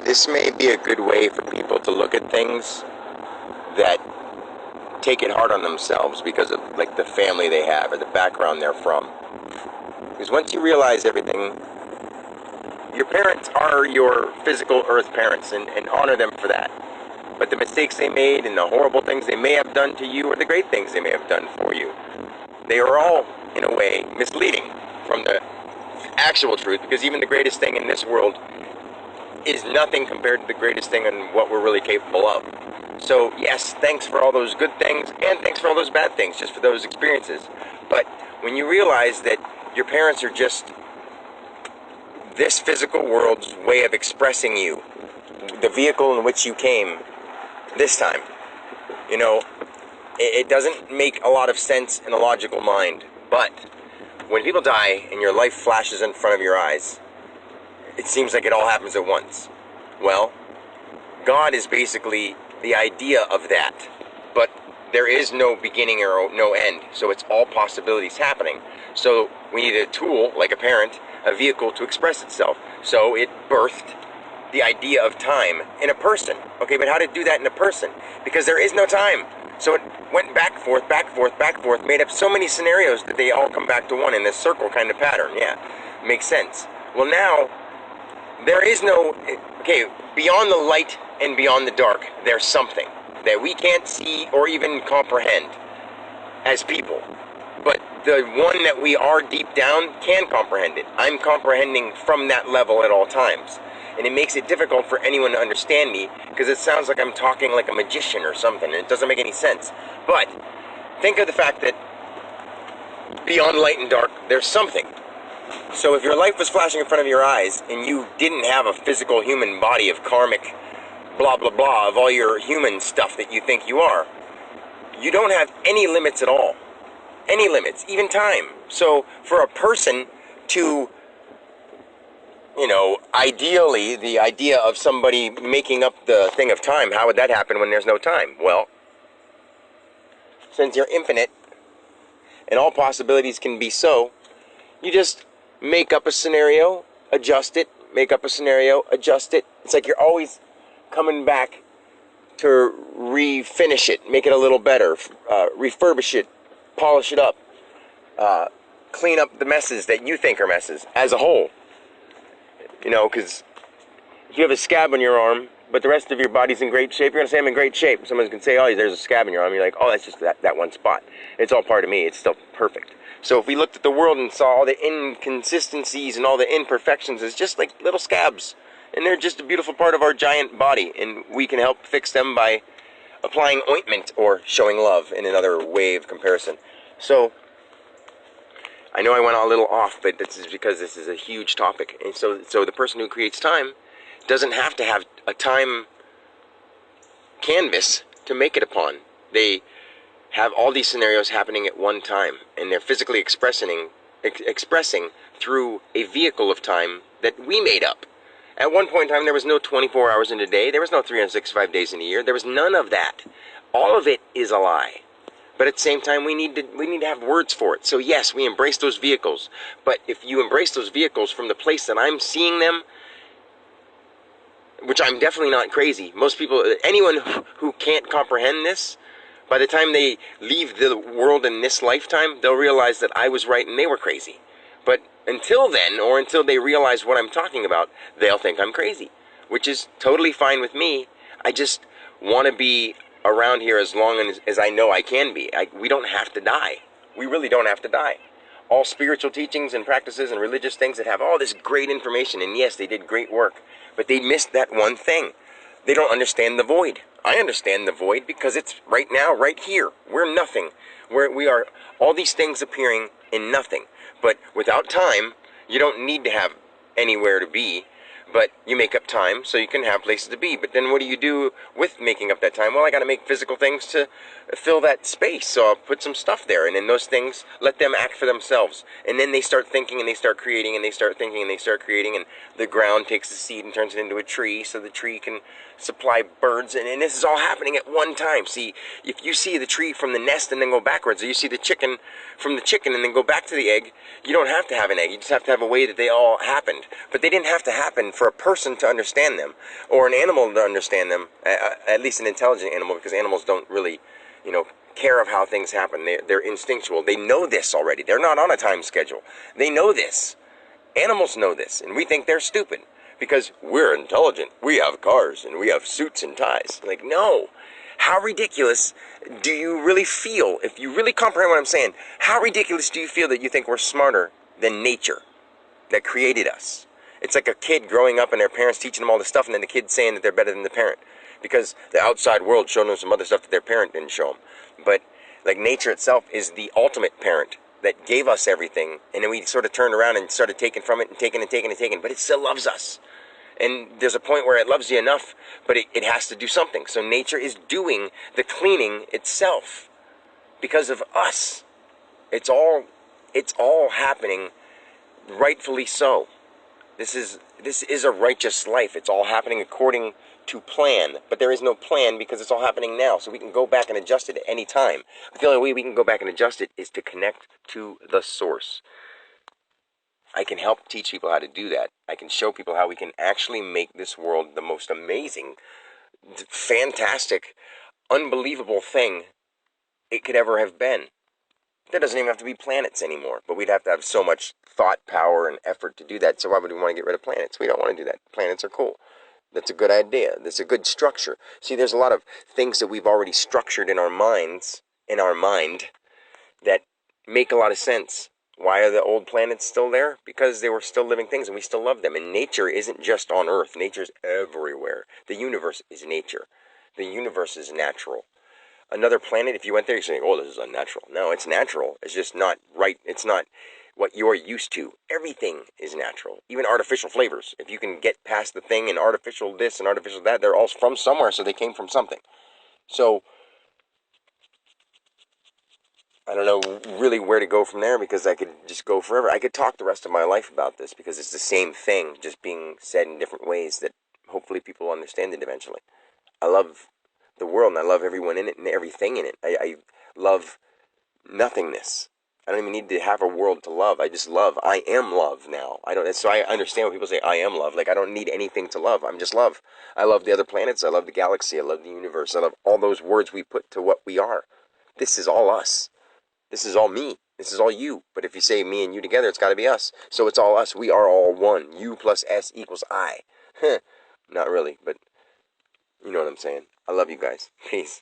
this may be a good way for people to look at things that take it hard on themselves because of like the family they have or the background they're from. Because once you realize everything, your parents are your physical earth parents, and honor them for that. But the mistakes they made and the horrible things they may have done to you, or the great things they may have done for you, they are all, in a way, misleading from the actual truth, because even the greatest thing in this world is nothing compared to the greatest thing and what we're really capable of. So yes, thanks for all those good things, and thanks for all those bad things, just for those experiences. But when you realize that your parents are just this physical world's way of expressing you, the vehicle in which you came this time, you know, it doesn't make a lot of sense in a logical mind. But when people die and your life flashes in front of your eyes, it seems like it all happens at once. Well, God is basically the idea of that, but there is no beginning or no end, so it's all possibilities happening. So we need a tool, like a parent, a vehicle to express itself. So it birthed the idea of time in a person. Okay, but how did it do that in a person? Because there is no time. So it went back, forth, back, forth, back, forth, made up so many scenarios that they all come back to one in this circle kind of pattern. Yeah, makes sense. Well, now, there is no, okay, beyond the light and beyond the dark, there's something that we can't see or even comprehend as people. But the one that we are deep down can comprehend it. I'm comprehending from that level at all times. And it makes it difficult for anyone to understand me, because it sounds like I'm talking like a magician or something, and it doesn't make any sense. But think of the fact that beyond light and dark, there's something. So if your life was flashing in front of your eyes, and you didn't have a physical human body of karmic blah blah blah of all your human stuff that you think you are, you don't have any limits at all. Any limits, even time. So for a person to, you know, ideally, the idea of somebody making up the thing of time, how would that happen when there's no time? Well, since you're infinite and all possibilities can be so, you just make up a scenario, adjust it, make up a scenario, adjust it. It's like you're always coming back to refinish it, make it a little better, refurbish it, polish it up, clean up the messes that you think are messes as a whole. You know, because if you have a scab on your arm, but the rest of your body's in great shape, you're going to say, I'm in great shape. Someone's going to say, oh, there's a scab in your arm. You're like, oh, that's just that one spot. It's all part of me. It's still perfect. So if we looked at the world and saw all the inconsistencies and all the imperfections as just like little scabs, and they're just a beautiful part of our giant body, and we can help fix them by applying ointment or showing love in another way of comparison. So I know I went a little off, but this is because this is a huge topic. And so the person who creates time doesn't have to have a time canvas to make it upon. They have all these scenarios happening at one time, and they're physically expressing through a vehicle of time that we made up. At one point in time, there was no 24 hours in a day. There was no 365 days in a year. There was none of that. All of it is a lie. But at the same time, we need to have words for it. So yes, we embrace those vehicles. But if you embrace those vehicles from the place that I'm seeing them, which I'm definitely not crazy. Most people, anyone who can't comprehend this, by the time they leave the world in this lifetime, they'll realize that I was right and they were crazy. But until then, or until they realize what I'm talking about, they'll think I'm crazy, which is totally fine with me. I just want to be around here as long as I know I can be. We don't have to die. We really don't have to die. All spiritual teachings and practices and religious things that have all this great information, and yes, they did great work, but they missed that one thing. They don't understand the void. I understand the void because it's right now, right here. We're nothing. We are all these things appearing in nothing. But without time, you don't need to have anywhere to be. But you make up time so you can have places to be. But then what do you do with making up that time? Well, I got to make physical things to fill that space. So I'll put some stuff there. And then those things, let them act for themselves. And then they start thinking and they start creating and they start thinking and they start creating. And the ground takes the seed and turns it into a tree so the tree can supply birds. And this is all happening at one time. See, if you see the tree from the nest and then go backwards, or you see the chicken from the chicken and then go back to the egg, you don't have to have an egg. You just have to have a way that they all happened. But they didn't have to happen for for a person to understand them, or an animal to understand them, at least an intelligent animal, because animals don't really, care of how things happen. They're instinctual. They know this already. They're not on a time schedule. They know this. Animals know this, and we think they're stupid because we're intelligent. We have cars, and we have suits and ties. Like, no. How ridiculous do you really feel, if you really comprehend what I'm saying, how ridiculous do you feel that you think we're smarter than nature that created us? It's like a kid growing up and their parents teaching them all this stuff, and then the kid saying that they're better than the parent because the outside world showed them some other stuff that their parent didn't show them. But like nature itself is the ultimate parent that gave us everything, and then we sort of turned around and started taking from it and taking and taking and taking, but it still loves us. And there's a point where it loves you enough, but it has to do something. So nature is doing the cleaning itself because of us. It's all happening rightfully so. This is a righteous life. It's all happening according to plan, but there is no plan because it's all happening now. So we can go back and adjust it at any time. But the only way we can go back and adjust it is to connect to the source. I can help teach people how to do that. I can show people how we can actually make this world the most amazing, fantastic, unbelievable thing it could ever have been. There doesn't even have to be planets anymore, but we'd have to have so much thought, power, and effort to do that. So why would we want to get rid of planets? We don't want to do that. Planets are cool. That's a good idea. That's a good structure. See, there's a lot of things that we've already structured in our minds, in our mind, that make a lot of sense. Why are the old planets still there? Because they were still living things and we still love them. And nature isn't just on Earth. Nature's everywhere. The universe is nature. The universe is natural. Another planet, if you went there, you're saying, oh, this is unnatural. No, it's natural. It's just not right. It's not what you're used to. Everything is natural. Even artificial flavors. If you can get past the thing and artificial this and artificial that, they're all from somewhere, so they came from something. So I don't know really where to go from there because I could just go forever. I could talk the rest of my life about this because it's the same thing, just being said in different ways that hopefully people understand it eventually. I love the world and I love everyone in it and everything in it. I love nothingness. I don't even need to have a world to love. I just love. I am love now. So I understand when people say I am love. Like I don't need anything to love. I'm just love. I love the other planets. I love the galaxy. I love the universe. I love all those words we put to what we are. This is all us. This is all me. This is all you. But if you say me and you together, it's got to be us. So it's all us. We are all one. You plus S equals I. Not really, but you know what I'm saying. I love you guys. Peace.